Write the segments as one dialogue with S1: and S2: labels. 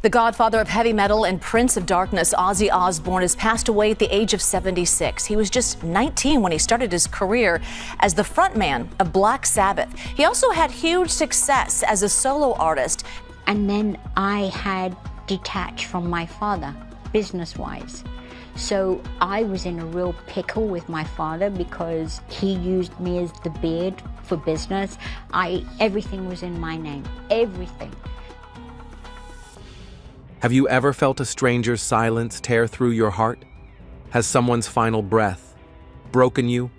S1: The godfather of heavy metal and Prince of Darkness, Ozzy Osbourne, has passed away at the age of 76. He was just 19 when he started his career as the frontman of Black Sabbath. He also had huge success as a solo artist.
S2: And then I had detached from my father, business-wise. So I was in a real pickle with my father because he used me as the beard for business. Everything was in my name, everything.
S3: Have you ever felt a stranger's silence tear through your heart? Has someone's final breath broken you,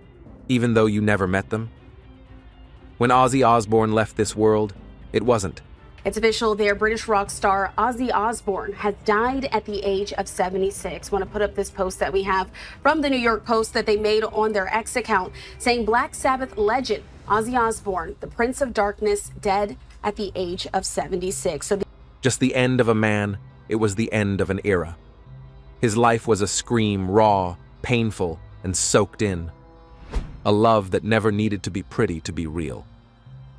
S3: even though you never met them? When Ozzy Osbourne left this world, it wasn't.
S4: It's official there. British rock star Ozzy Osbourne has died at the age of 76. I want to put up this post that we have from the New York Post that they made on their X account saying Black Sabbath legend Ozzy Osbourne, the Prince of Darkness, dead at the age of 76.
S3: Just the end of a man, it was the end of an era. His life was a scream, raw, painful, and soaked in. A love that never needed to be pretty to be real.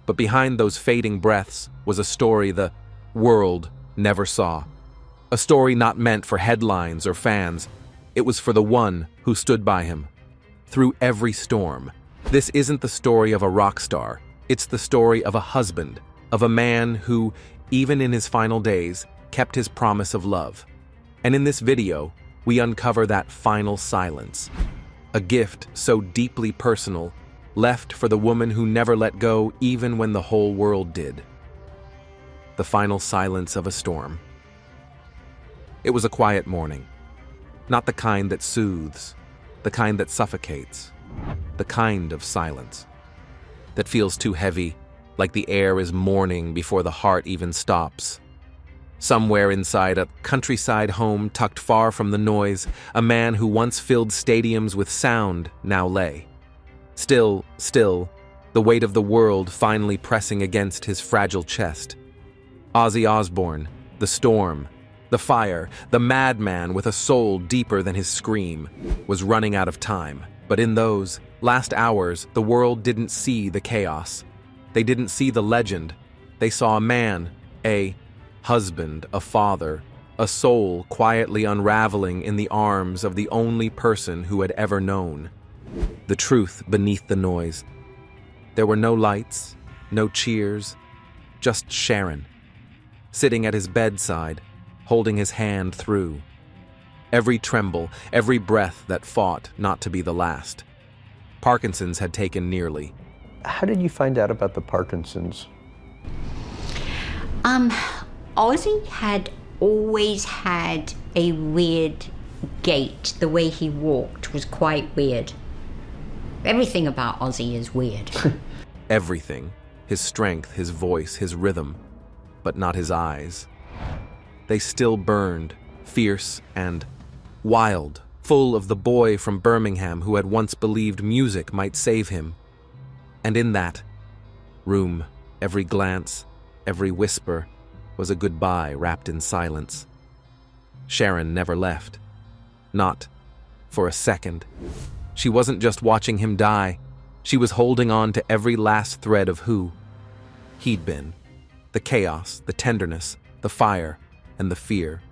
S3: But behind those fading breaths was a story the world never saw. A story not meant for headlines or fans. It was for the one who stood by him through every storm. This isn't the story of a rock star. It's the story of a husband, of a man who, even in his final days, kept his promise of love. And in this video, we uncover that final silence. A gift so deeply personal, left for the woman who never let go even when the whole world did. The final silence of a storm. It was a quiet morning. Not the kind that soothes, the kind that suffocates, the kind of silence that feels too heavy, like the air is mourning before the heart even stops. Somewhere inside a countryside home tucked far from the noise, a man who once filled stadiums with sound now lay. Still, the weight of the world finally pressing against his fragile chest. Ozzy Osbourne, the storm, the fire, the madman with a soul deeper than his scream, was running out of time. But in those last hours, the world didn't see the chaos. They didn't see the legend. They saw a man, a husband, a father, a soul quietly unraveling in the arms of the only person who had ever known. The truth beneath the noise. There were no lights, no cheers, just Sharon, sitting at his bedside, holding his hand through. Every tremble, every breath that fought not to be the last. Parkinson's had taken nearly.
S5: How did you find out about the Parkinson's?
S2: Ozzy had always had a weird gait. The way he walked was quite weird. Everything about Ozzy is weird.
S3: Everything. His strength, his voice, his rhythm, but not his eyes. They still burned, fierce and wild, full of the boy from Birmingham who had once believed music might save him. And in that room, every glance, every whisper was a goodbye wrapped in silence. Sharon never left. Not for a second. She wasn't just watching him die. She was holding on to every last thread of who he'd been. The chaos, the tenderness, the fire, and the fear.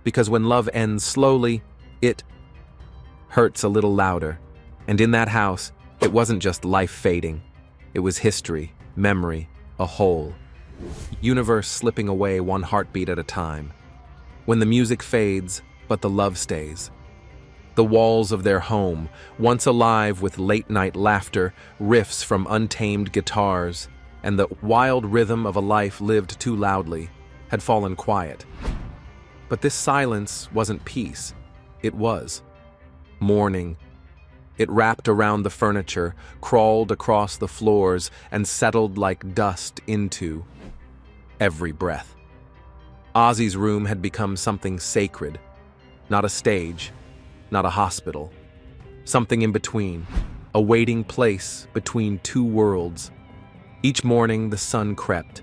S3: Because when love ends slowly, it hurts a little louder. And in that house, it wasn't just life fading. It was history, memory, a whole. Universe slipping away one heartbeat at a time. When the music fades, but the love stays. The walls of their home, once alive with late-night laughter, riffs from untamed guitars, and the wild rhythm of a life lived too loudly, had fallen quiet. But this silence wasn't peace. It was mourning. It wrapped around the furniture, crawled across the floors, and settled like dust into every breath. Ozzy's room had become something sacred, not a stage, not a hospital. Something in between, a waiting place between two worlds. Each morning the sun crept.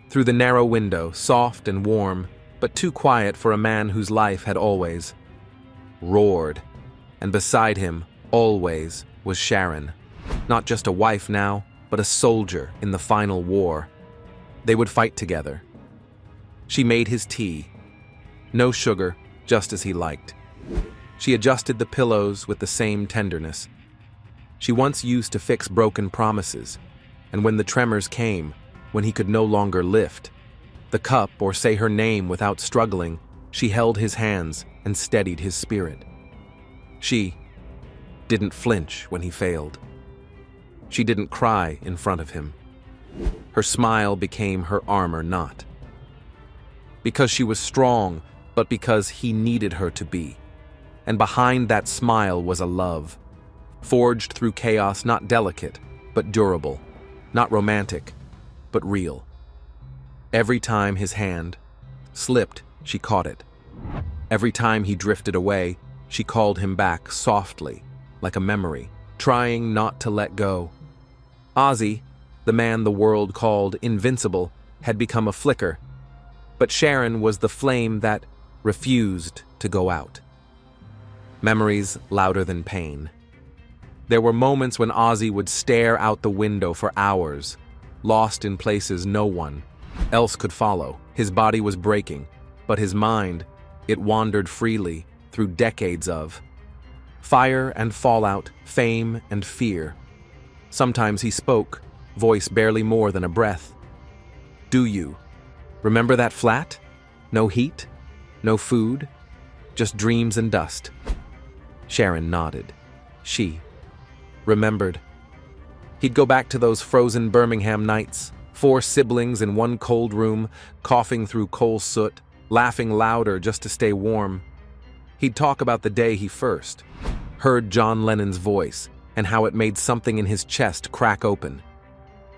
S3: Through the narrow window, soft and warm, but too quiet for a man whose life had always roared. And beside him, always, was Sharon. Not just a wife now, but a soldier in the final war. They would fight together. She made his tea. No sugar, just as he liked. She adjusted the pillows with the same tenderness. She once used to fix broken promises, and when the tremors came, when he could no longer lift the cup or say her name without struggling, she held his hands and steadied his spirit. She didn't flinch when he failed. She didn't cry in front of him. Her smile became her armor, not because she was strong, but because he needed her to be. And behind that smile was a love, forged through chaos, not delicate, but durable, not romantic, but real. Every time his hand slipped, she caught it. Every time he drifted away, she called him back softly, like a memory, trying not to let go. Ozzy, the man the world called invincible, had become a flicker, but Sharon was the flame that refused to go out. Memories louder than pain. There were moments when Ozzy would stare out the window for hours, lost in places no one else could follow. His body was breaking, but his mind, it wandered freely through decades of fire and fallout, fame and fear. Sometimes he spoke, voice barely more than a breath. Do you remember that flat? No heat, no food, just dreams and dust. Sharon nodded. She remembered. He'd go back to those frozen Birmingham nights, 4 siblings in one cold room, coughing through coal soot, laughing louder just to stay warm. He'd talk about the day he first heard John Lennon's voice and how it made something in his chest crack open.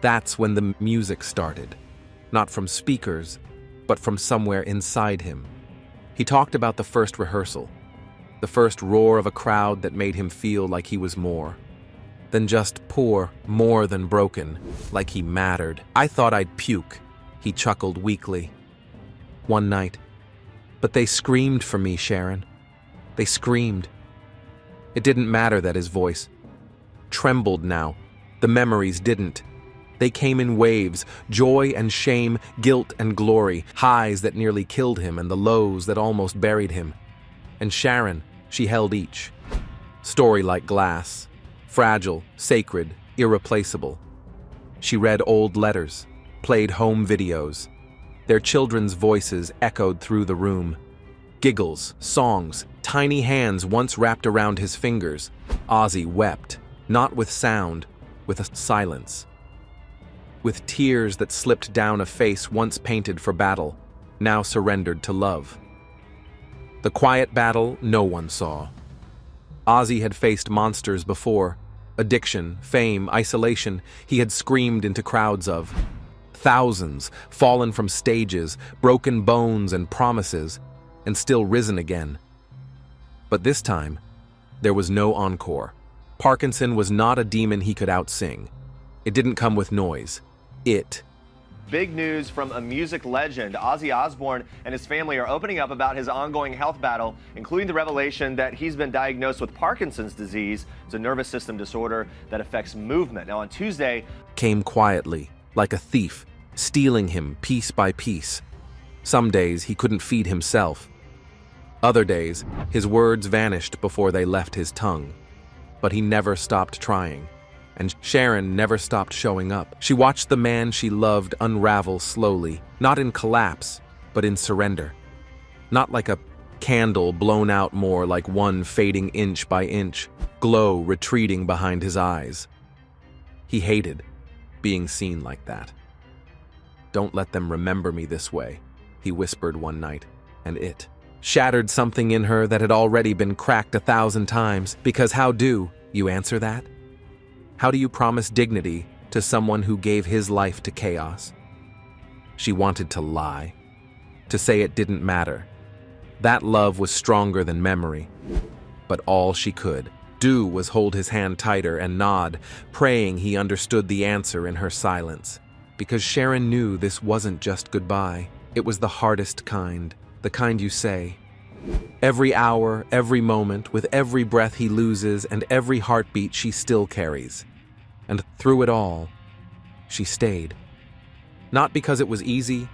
S3: That's when the music started, not from speakers, but from somewhere inside him. He talked about the first rehearsal, the first roar of a crowd that made him feel like he was more than just poor, more than broken, like he mattered. I thought I'd puke, he chuckled weakly. One night. But they screamed for me, Sharon. They screamed. It didn't matter that his voice trembled now. The memories didn't. They came in waves, joy and shame, guilt and glory, highs that nearly killed him and the lows that almost buried him. And Sharon, she held each. Story like glass, fragile, sacred, irreplaceable. She read old letters, played home videos. Their children's voices echoed through the room. Giggles, songs, tiny hands once wrapped around his fingers. Ozzy wept, not with sound, with a silence. With tears that slipped down a face once painted for battle, now surrendered to love. The quiet battle no one saw. Ozzy had faced monsters before. Addiction, fame, isolation, he had screamed into crowds of. Thousands, fallen from stages, broken bones and promises, and still risen again. But this time, there was no encore. Parkinson was not a demon he could outsing. It didn't come with noise.
S6: Big news from a music legend. Ozzy Osbourne and his family are opening up about his ongoing health battle, including the revelation that he's been diagnosed with Parkinson's disease. It's a nervous system disorder that affects movement. Now on Tuesday,
S3: came quietly, like a thief, stealing him piece by piece. Some days he couldn't feed himself. Other days, his words vanished before they left his tongue. But he never stopped trying. And Sharon never stopped showing up. She watched the man she loved unravel slowly, not in collapse, but in surrender. Not like a candle blown out, more like one fading inch by inch, glow retreating behind his eyes. He hated being seen like that. Don't let them remember me this way, he whispered one night, and it shattered something in her that had already been cracked 1,000 times, because how do you answer that? How do you promise dignity to someone who gave his life to chaos? She wanted to lie, to say it didn't matter. That love was stronger than memory. But all she could do was hold his hand tighter and nod, praying he understood the answer in her silence. Because Sharon knew this wasn't just goodbye. It was the hardest kind, the kind you say. Every hour, every moment, with every breath he loses and every heartbeat she still carries. And through it all, she stayed. Not because it was easy,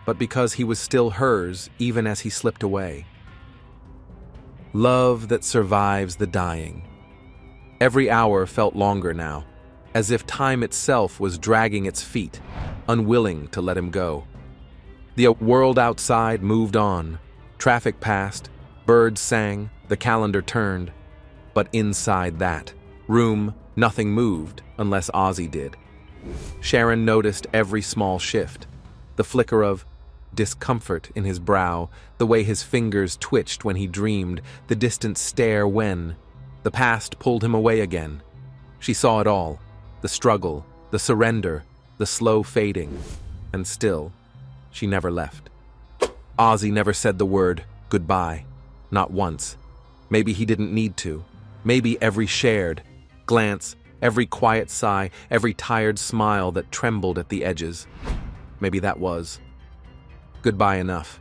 S3: but because he was still hers even as he slipped away. Love that survives the dying. Every hour felt longer now, as if time itself was dragging its feet, unwilling to let him go. The world outside moved on. Traffic passed, birds sang, the calendar turned. But inside that room, nothing moved unless Ozzy did. Sharon noticed every small shift, the flicker of discomfort in his brow, the way his fingers twitched when he dreamed, the distant stare when the past pulled him away again. She saw it all, the struggle, the surrender, the slow fading, and still, she never left. Ozzy never said the word goodbye, not once. Maybe he didn't need to. Maybe every shared glance, every quiet sigh, every tired smile that trembled at the edges, maybe that was goodbye enough.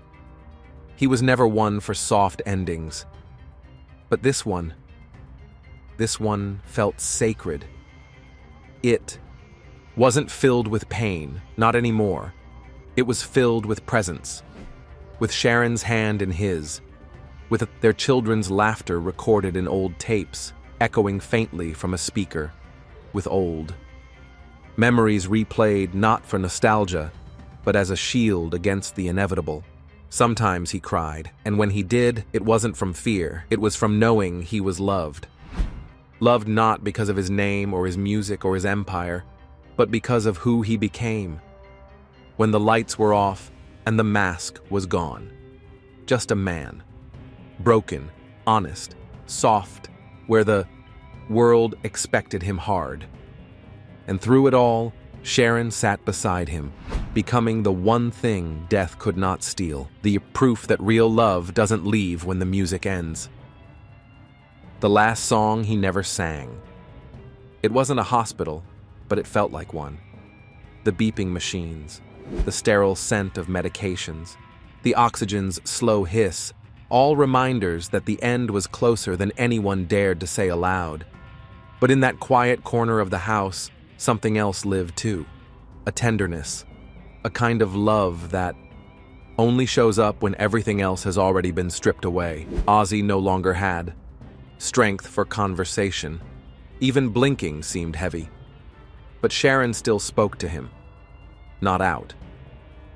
S3: He was never one for soft endings. But this one felt sacred. It wasn't filled with pain, not anymore. It was filled with presence, with Sharon's hand in his, with their children's laughter recorded in old tapes, echoing faintly from a speaker, with old memories replayed not for nostalgia, but as a shield against the inevitable. Sometimes he cried, and when he did, it wasn't from fear, it was from knowing he was loved. Loved not because of his name or his music or his empire, but because of who he became. When the lights were off and the mask was gone. Just a man. Broken, honest, soft, where the world expected him hard. And through it all, Sharon sat beside him, becoming the one thing death could not steal, the proof that real love doesn't leave when the music ends. The last song he never sang. It wasn't a hospital, but it felt like one. The beeping machines, the sterile scent of medications, the oxygen's slow hiss, all reminders that the end was closer than anyone dared to say aloud. But in that quiet corner of the house, something else lived too. A tenderness, a kind of love that only shows up when everything else has already been stripped away. Ozzy no longer had strength for conversation. Even blinking seemed heavy. But Sharon still spoke to him. Not out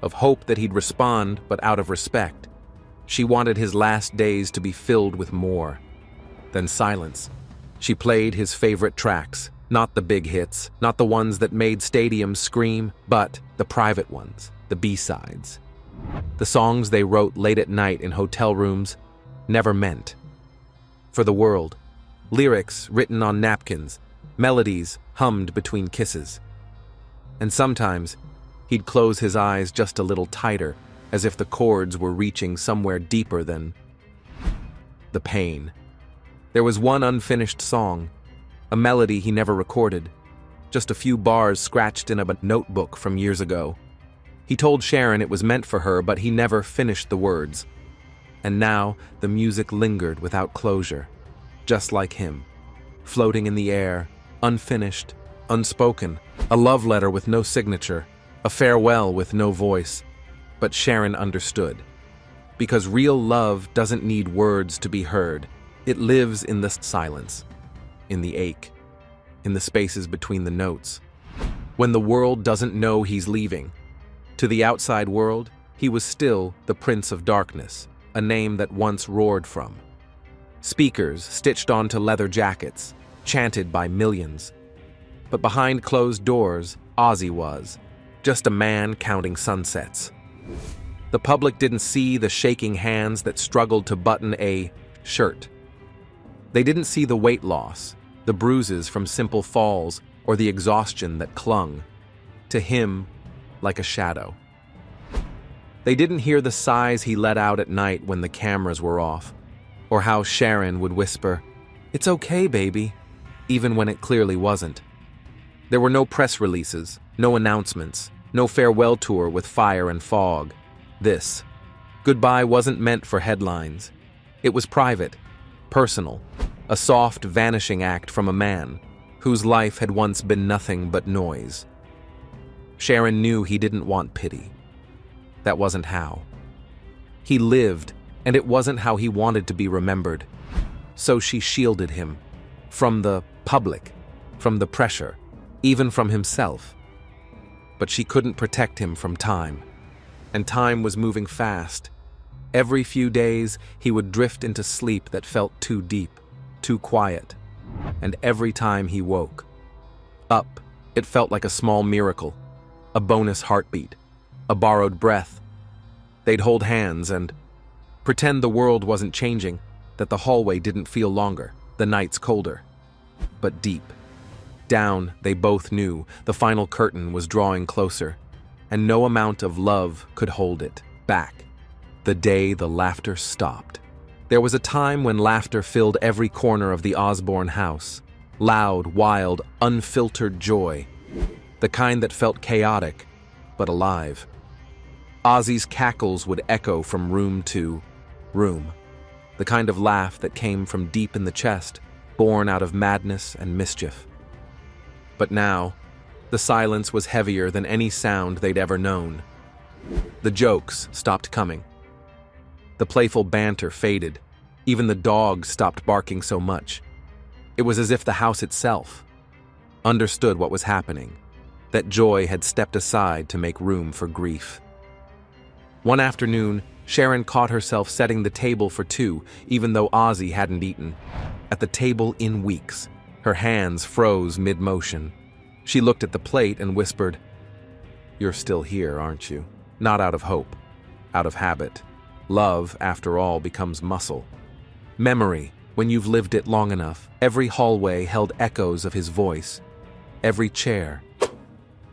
S3: of hope that he'd respond, but out of respect. She wanted his last days to be filled with more than silence. She played his favorite tracks, not the big hits, not the ones that made stadiums scream, but the private ones, the B-sides. The songs they wrote late at night in hotel rooms, never meant for the world. Lyrics written on napkins, melodies hummed between kisses. And sometimes, he'd close his eyes just a little tighter, as if the chords were reaching somewhere deeper than the pain. There was one unfinished song, a melody he never recorded, just a few bars scratched in a notebook from years ago. He told Sharon it was meant for her, but he never finished the words. And now the music lingered without closure, just like him, floating in the air, unfinished, unspoken, a love letter with no signature, a farewell with no voice. But Sharon understood, because real love doesn't need words to be heard. It lives in the silence, in the ache, in the spaces between the notes. When the world doesn't know he's leaving, to the outside world, he was still the Prince of Darkness, a name that once roared from speakers stitched onto leather jackets, chanted by millions. But behind closed doors, Ozzy was just a man counting sunsets. The public didn't see the shaking hands that struggled to button a shirt. They didn't see the weight loss, the bruises from simple falls, or the exhaustion that clung to him like a shadow. They didn't hear the sighs he let out at night when the cameras were off, or how Sharon would whisper, "It's okay, baby," even when it clearly wasn't. There were no press releases, no announcements, no farewell tour with fire and fog. This goodbye wasn't meant for headlines. It was private, personal, a soft vanishing act from a man whose life had once been nothing but noise. Sharon knew he didn't want pity. that wasn't how. He lived, and it wasn't how he wanted to be remembered. So she shielded him from the public, from the pressure, even from himself. But she couldn't protect him from time. And time was moving fast. Every few days, he would drift into sleep that felt too deep, too quiet. And every time he woke up, it felt like a small miracle, a bonus heartbeat, a borrowed breath. They'd hold hands and pretend the world wasn't changing, that the hallway didn't feel longer, the nights colder. But deep down, they both knew the final curtain was drawing closer, and no amount of love could hold it back. The day the laughter stopped. There was a time when laughter filled every corner of the Osbourne house. Loud, wild, unfiltered joy. The kind that felt chaotic, but alive. Ozzy's cackles would echo from room to room. The kind of laugh that came from deep in the chest, born out of madness and mischief. But now, the silence was heavier than any sound they'd ever known. The jokes stopped coming. The playful banter faded. Even the dogs stopped barking so much. It was as if the house itself understood what was happening, that joy had stepped aside to make room for grief. One afternoon, Sharon caught herself setting the table for two, even though Ozzy hadn't eaten. At the table in weeks, her hands froze mid-motion. She looked at the plate and whispered, "You're still here, aren't you? Not out of hope, out of habit. Love, after all, becomes muscle. Memory, when you've lived it long enough. Every hallway held echoes of his voice. Every chair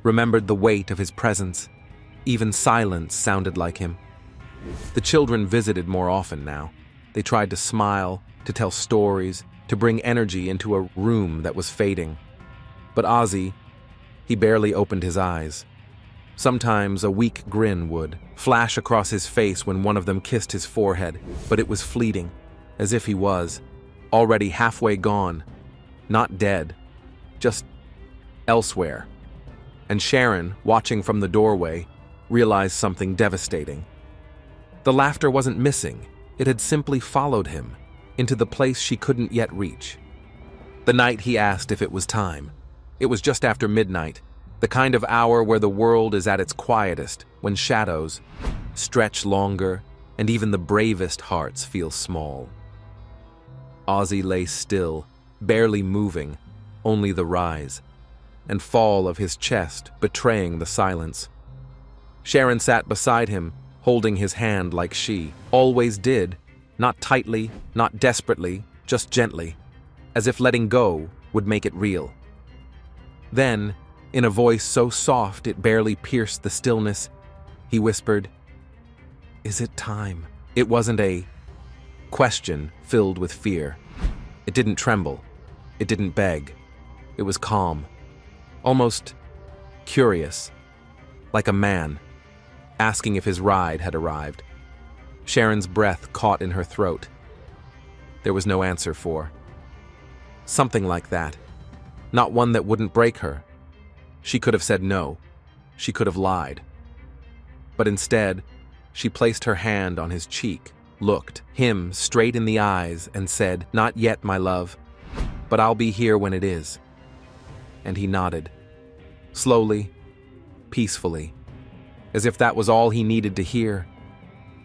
S3: remembered the weight of his presence. Even silence sounded like him. The children visited more often now. They tried to smile, to tell stories, to bring energy into a room that was fading. But Ozzy, he barely opened his eyes. Sometimes a weak grin would flash across his face when one of them kissed his forehead, but it was fleeting, as if he was already halfway gone, not dead, just elsewhere. And Sharon, watching from the doorway, realized something devastating. The laughter wasn't missing. It had simply followed him into the place she couldn't yet reach. The night he asked if it was time. It was just after midnight, the kind of hour where the world is at its quietest, when shadows stretch longer and even the bravest hearts feel small. Ozzy lay still, barely moving, only the rise and fall of his chest betraying the silence. Sharon sat beside him, holding his hand like she always did, not tightly, not desperately, just gently, as if letting go would make it real. Then, in a voice so soft it barely pierced the stillness, he whispered, "Is it time?" It wasn't a question filled with fear. It didn't tremble. It didn't beg. It was calm, almost curious, like a man asking if his ride had arrived. Sharon's breath caught in her throat. There was no answer for. Something like that. Not one that wouldn't break her. She could have said no. She could have lied. But instead, she placed her hand on his cheek, looked him straight in the eyes, and said, "Not yet, my love, but I'll be here when it is." And he nodded. Slowly, peacefully, as if that was all he needed to hear.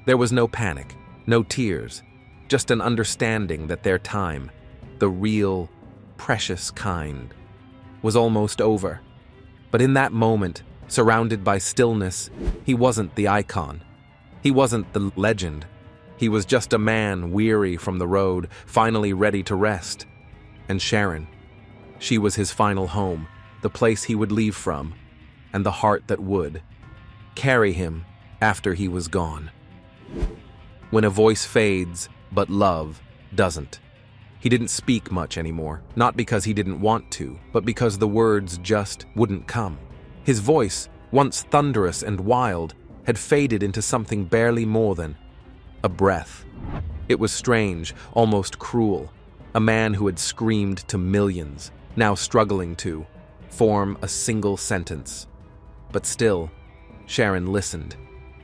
S3: There was no panic, no tears, just an understanding that their time, the real, precious kind, was almost over. But in that moment, surrounded by stillness, he wasn't the icon. He wasn't the legend. He was just a man weary from the road, finally ready to rest. And Sharon, she was his final home, the place he would leave from, and the heart that would carry him after he was gone. When a voice fades, but love doesn't. He didn't speak much anymore, not because he didn't want to, but because the words just wouldn't come. His voice, once thunderous and wild, had faded into something barely more than a breath. It was strange, almost cruel. A man who had screamed to millions, now struggling to form a single sentence. But still, Sharon listened.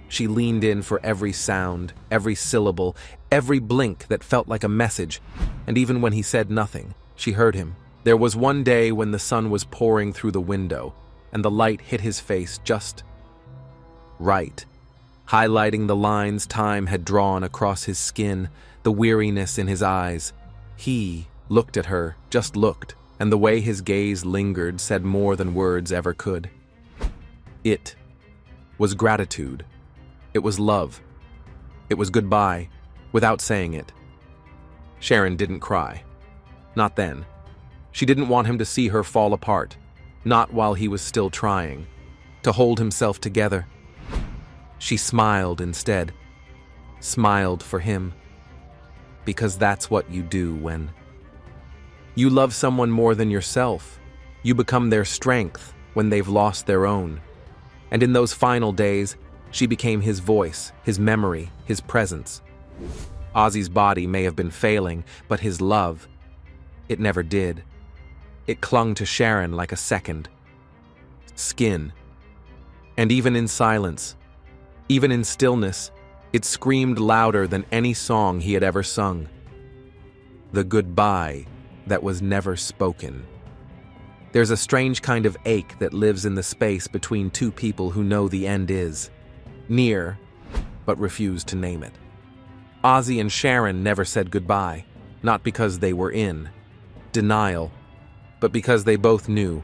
S3: She leaned in for every sound, every syllable, every blink that felt like a message, and even when he said nothing, she heard him. There was one day when the sun was pouring through the window, and the light hit his face just right, highlighting the lines time had drawn across his skin, the weariness in his eyes. He looked at her, just looked, and the way his gaze lingered said more than words ever could. It was gratitude. It was love. It was goodbye, without saying it. Sharon didn't cry. Not then. She didn't want him to see her fall apart, not while he was still trying to hold himself together. She smiled instead, smiled for him, because that's what you do when you love someone more than yourself. You become their strength when they've lost their own. And in those final days, she became his voice, his memory, his presence. Ozzy's body may have been failing, but his love, it never did. It clung to Sharon like a second skin. And even in silence, even in stillness, it screamed louder than any song he had ever sung. The goodbye that was never spoken. There's a strange kind of ache that lives in the space between two people who know the end is near, but refuse to name it. Ozzy and Sharon never said goodbye, not because they were in denial, but because they both knew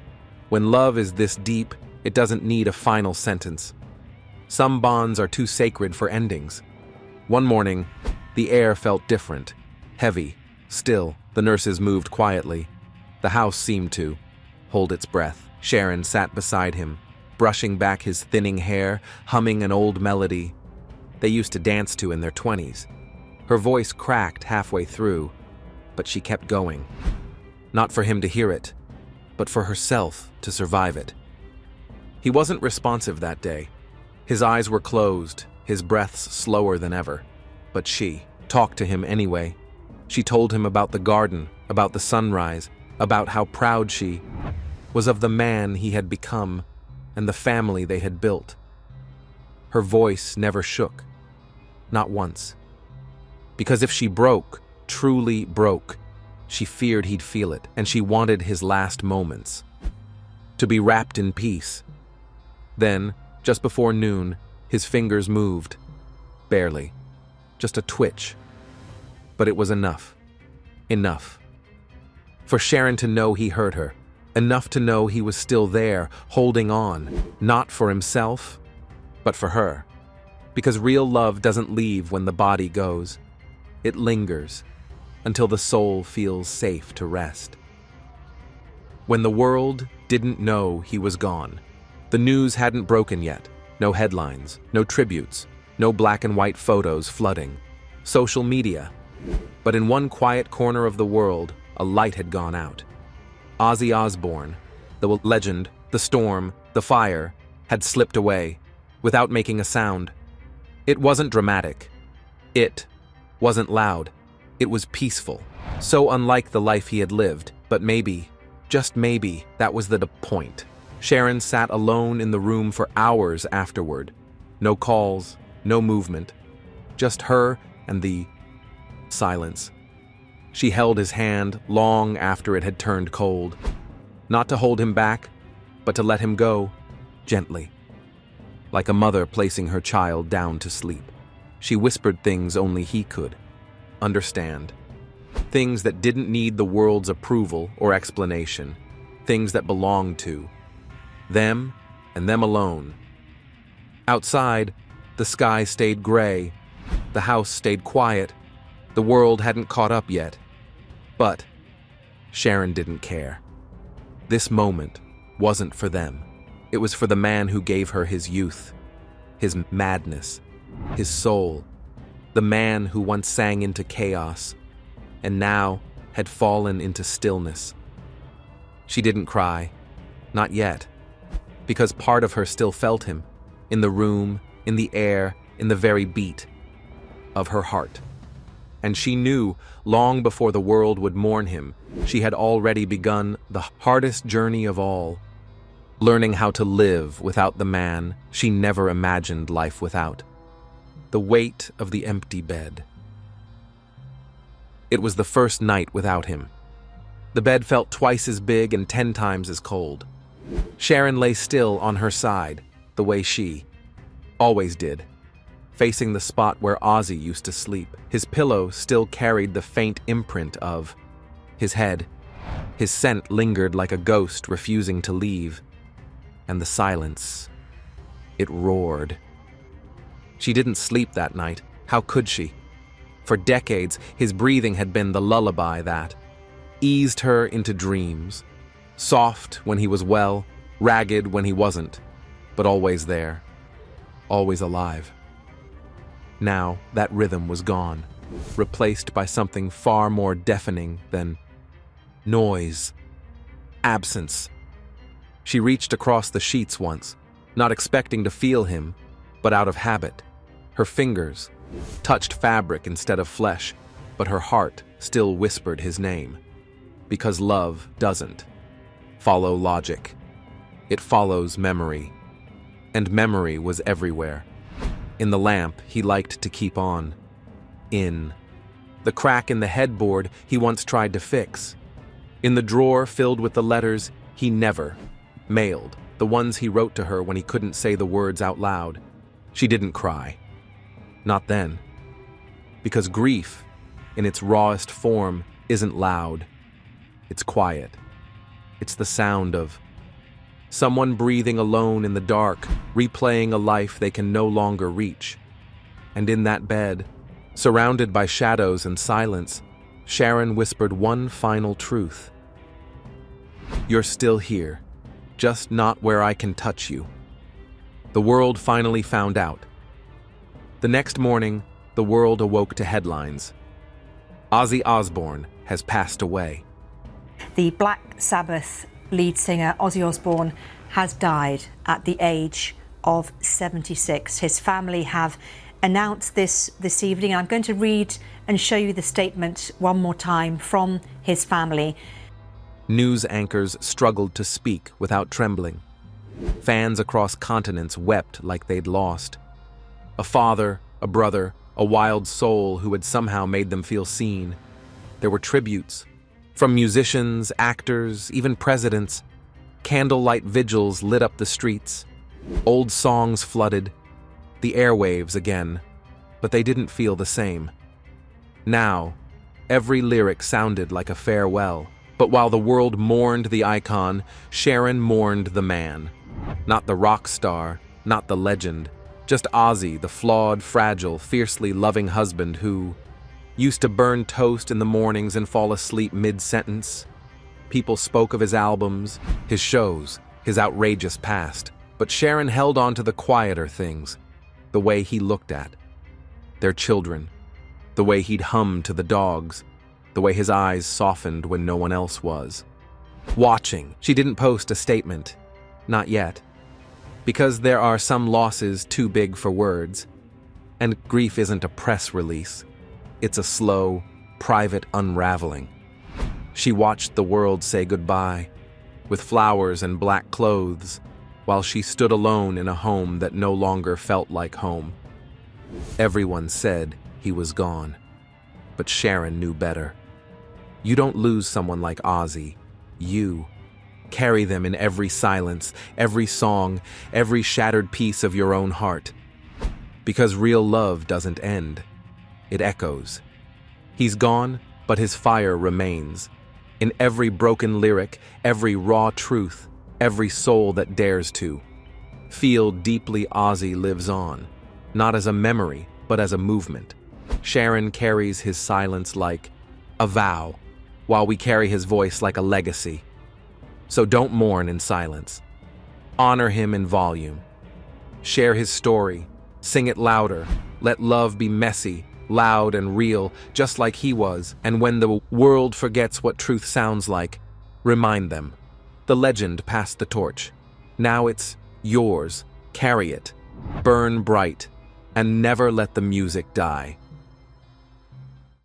S3: when love is this deep, it doesn't need a final sentence. Some bonds are too sacred for endings. One morning, the air felt different, heavy, still. The nurses moved quietly. The house seemed to hold its breath. Sharon sat beside him, brushing back his thinning hair, humming an old melody they used to dance to in their 20s. Her voice cracked halfway through, but she kept going. Not for him to hear it, but for herself to survive it. He wasn't responsive that day. His eyes were closed, his breaths slower than ever. But she talked to him anyway. She told him about the garden, about the sunrise, about how proud she was of the man he had become and the family they had built. Her voice never shook, not once. Because if she broke, truly broke, she feared he'd feel it, and she wanted his last moments to be wrapped in peace. Then, just before noon, his fingers moved. Barely. Just a twitch. But it was enough. Enough. For Sharon to know he hurt her. Enough to know he was still there, holding on. Not for himself, but for her. Because real love doesn't leave when the body goes. It lingers until the soul feels safe to rest. When the world didn't know he was gone, the news hadn't broken yet. No headlines, no tributes, no black and white photos flooding. Social media. But in one quiet corner of the world, a light had gone out. Ozzy Osbourne, the legend, the storm, the fire, had slipped away, without making a sound. It wasn't dramatic. It wasn't loud. It was peaceful. So unlike the life he had lived, but maybe, just maybe, that was the point. Sharon sat alone in the room for hours afterward. No calls, no movement. Just her and the silence. She held his hand long after it had turned cold. Not to hold him back, but to let him go, gently. Like a mother placing her child down to sleep. She whispered things only he could understand. Things that didn't need the world's approval or explanation. Things that belonged to them and them alone. Outside, the sky stayed gray. The house stayed quiet. The world hadn't caught up yet. But Sharon didn't care. This moment wasn't for them. It was for the man who gave her his youth, his madness, his soul. The man who once sang into chaos and now had fallen into stillness. She didn't cry. Not yet. Because part of her still felt him. In the room, in the air, in the very beat of her heart. And she knew, long before the world would mourn him, she had already begun the hardest journey of all. Learning how to live without the man she never imagined life without. the weight of the empty bed. It was the first night without him. The bed felt twice as big and 10 times as cold. Sharon lay still on her side, the way she always did, facing the spot where Ozzy used to sleep. His pillow still carried the faint imprint of his head. His scent lingered like a ghost refusing to leave. And the silence, it roared. She didn't sleep that night. How could she? For decades, his breathing had been the lullaby that eased her into dreams. Soft when he was well, ragged when he wasn't, but always there, always alive. Now that rhythm was gone, replaced by something far more deafening than noise, absence. She reached across the sheets once, not expecting to feel him, but out of habit. Her fingers touched fabric instead of flesh, but her heart still whispered his name. Because love doesn't follow logic. It follows memory. And memory was everywhere. In the lamp he liked to keep on. In the crack in the headboard he once tried to fix. In the drawer filled with the letters he never mailed, the ones he wrote to her when he couldn't say the words out loud. She didn't cry. Not then. Because grief, in its rawest form, isn't loud. It's quiet. It's the sound of someone breathing alone in the dark, replaying a life they can no longer reach. And in that bed, surrounded by shadows and silence, Sharon whispered one final truth. You're still here, just not where I can touch you. The world finally found out. The next morning, the world awoke to headlines. Ozzy Osbourne has passed away.
S7: The Black Sabbath lead singer Ozzy Osbourne has died at the age of 76. His family have announced this evening. I'm going to read and show you the statement one more time from his family.
S3: News anchors struggled to speak without trembling. Fans across continents wept like they'd lost. A father, a brother, a wild soul who had somehow made them feel seen. There were tributes. From musicians, actors, even presidents. Candlelight vigils lit up the streets. Old songs flooded. The airwaves again. But they didn't feel the same. Now, every lyric sounded like a farewell. But while the world mourned the icon, Sharon mourned the man. Not the rock star, not the legend. Just Ozzy, the flawed, fragile, fiercely loving husband who used to burn toast in the mornings and fall asleep mid-sentence. People spoke of his albums, his shows, his outrageous past. But Sharon held on to the quieter things, the way he looked at their children, the way he'd hum to the dogs, the way his eyes softened when no one else was. Watching, she didn't post a statement. Not yet. Because there are some losses too big for words. And grief isn't a press release. It's a slow, private unraveling. She watched the world say goodbye, with flowers and black clothes, while she stood alone in a home that no longer felt like home. Everyone said he was gone, but Sharon knew better. You don't lose someone like Ozzy. You carry them in every silence, every song, every shattered piece of your own heart. Because real love doesn't end. It echoes. He's gone, but his fire remains. In every broken lyric, every raw truth, every soul that dares to. Feel deeply Ozzy lives on, not as a memory, but as a movement. Sharon carries his silence like a vow, while we carry his voice like a legacy. So don't mourn in silence. Honor him in volume. Share his story. Sing it louder. Let love be messy, loud and real, just like he was. And when the world forgets what truth sounds like, remind them. The legend passed the torch. Now it's yours. Carry it. Burn bright. And never let the music die.